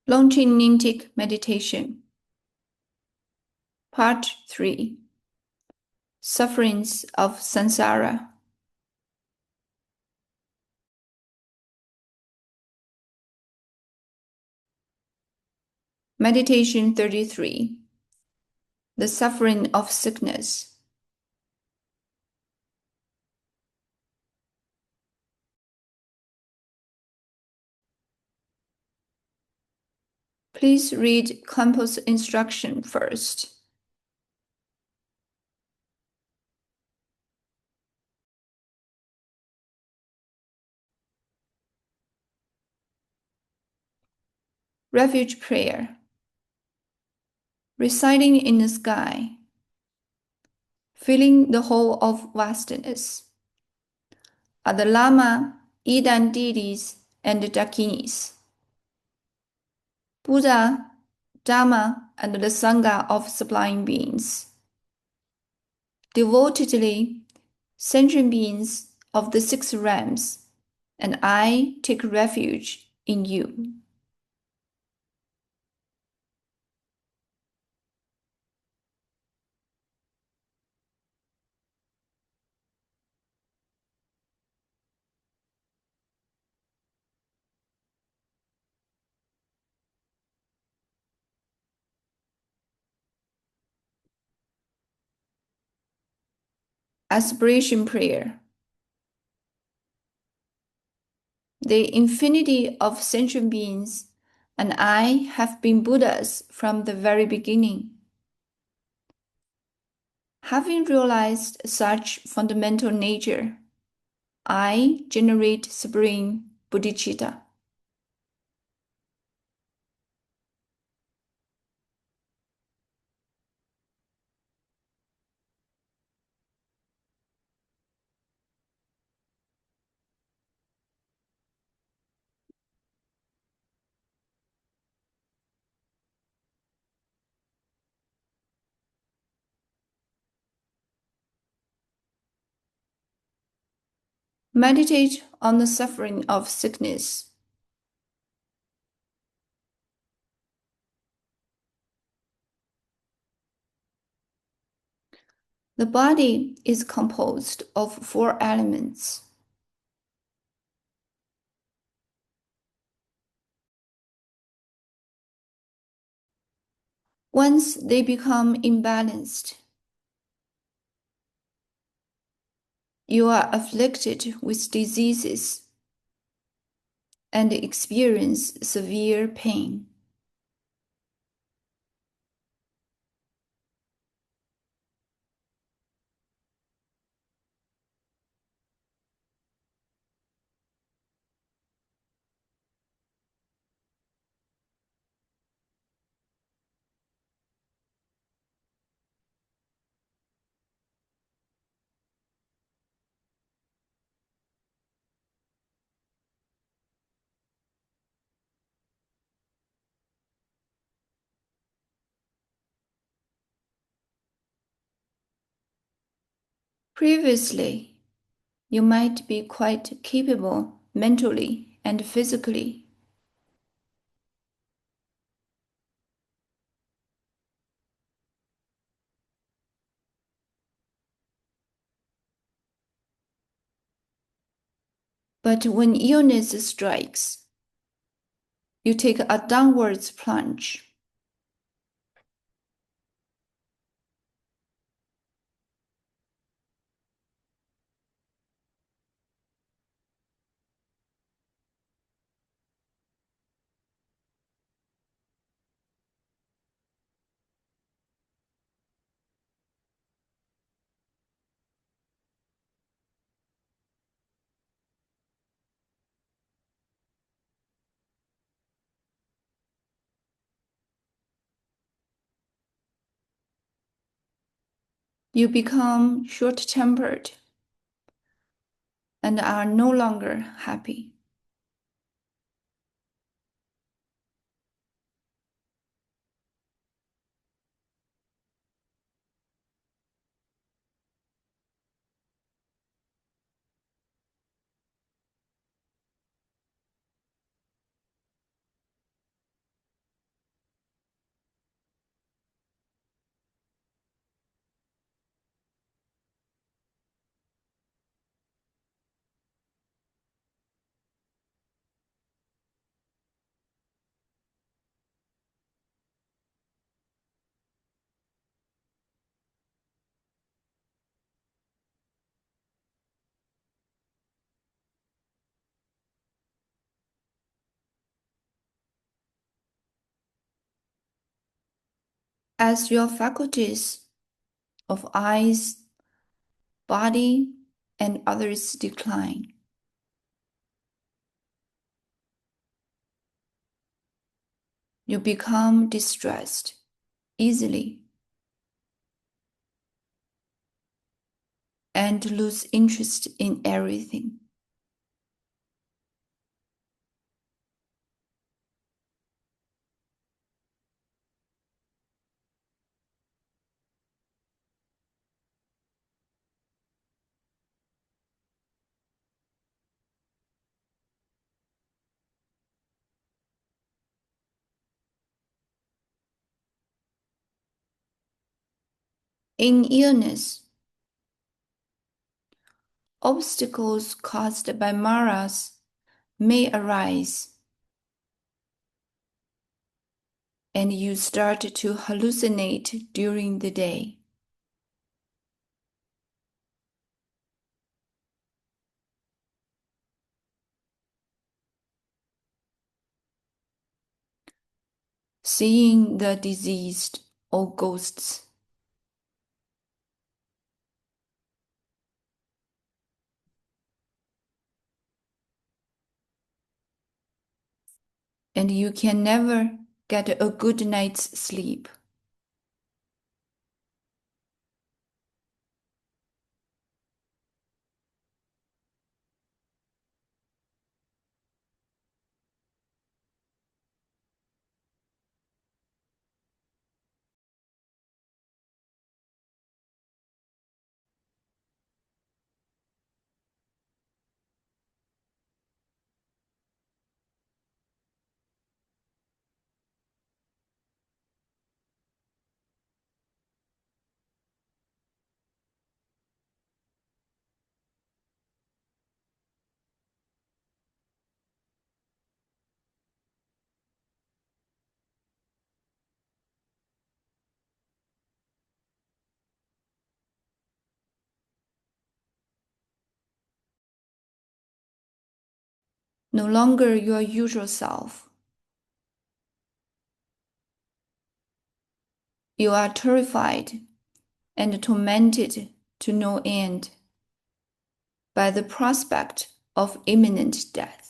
Longinentic Meditation. Part 3. Sufferings of Samsara. Meditation 33. The Suffering of Sickness. Please read Campos instruction first. Refuge Prayer. Residing in the sky, filling the whole of vastness, are the Lama, Idan deities, and Dakinis, Buddha, Dharma, and the Sangha of sublime beings. Devotedly, sentient beings of the six realms, and I take refuge in you. Aspiration Prayer. The infinity of sentient beings and I have been Buddhas from the very beginning. Having realized such fundamental nature, I generate supreme bodhicitta. Meditate on the suffering of sickness. The body is composed of 4 elements. Once they become imbalanced, you are afflicted with diseases and experience severe pain. Previously, you might be quite capable mentally and physically. But when illness strikes, you take a downwards plunge. You become short-tempered and are no longer happy. As your faculties of eyes, body, and others decline, you become distressed easily and lose interest in everything. In illness, obstacles caused by maras may arise, and you start to hallucinate during the day. Seeing the diseased or ghosts. And you can never get a good night's sleep. No longer your usual self. You are terrified and tormented to no end by the prospect of imminent death.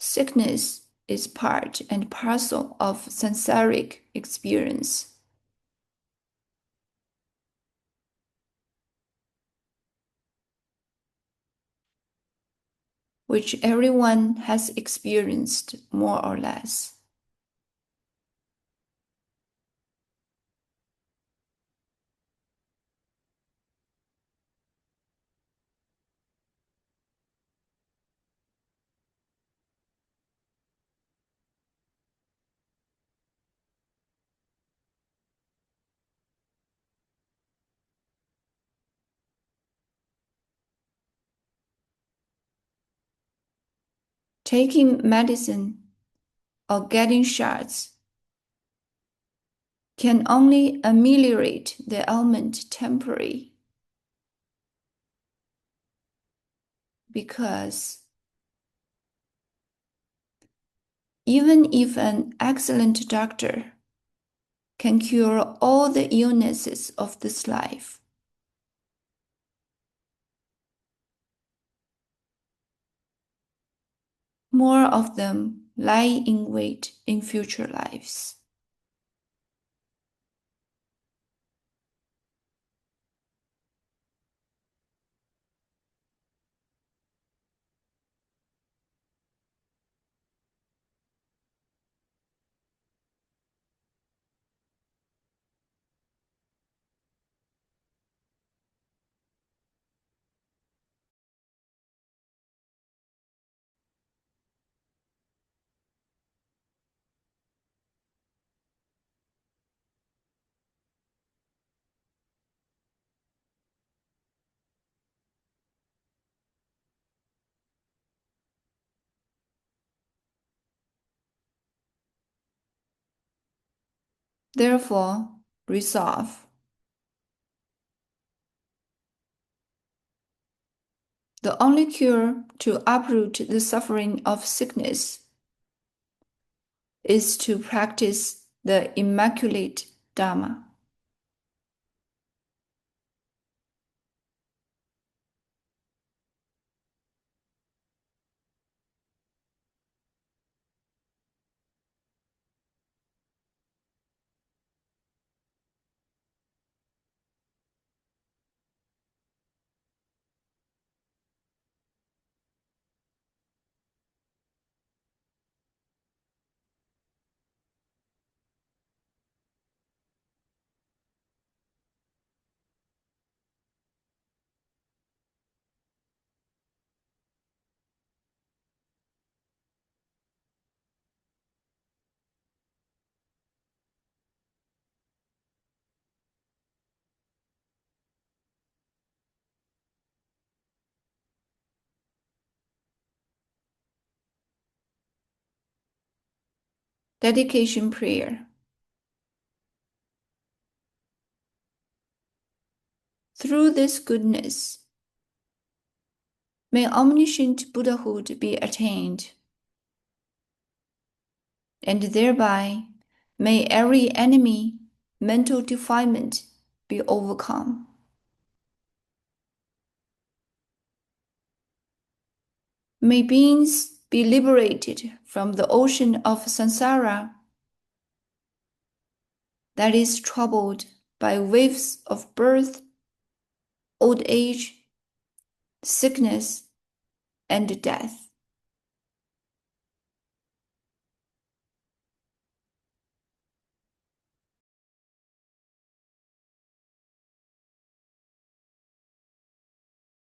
Sickness is part and parcel of samsaric experience, which everyone has experienced more or less. Taking medicine or getting shots can only ameliorate the ailment temporarily, because even if an excellent doctor can cure all the illnesses of this life, more of them lie in wait in future lives. Therefore, resolve. The only cure to uproot the suffering of sickness is to practice the Immaculate Dharma. Dedication prayer. Through this goodness, may omniscient Buddhahood be attained, and thereby may every enemy, mental defilement be overcome. May beings be liberated from the ocean of samsara that is troubled by waves of birth, old age, sickness, and death.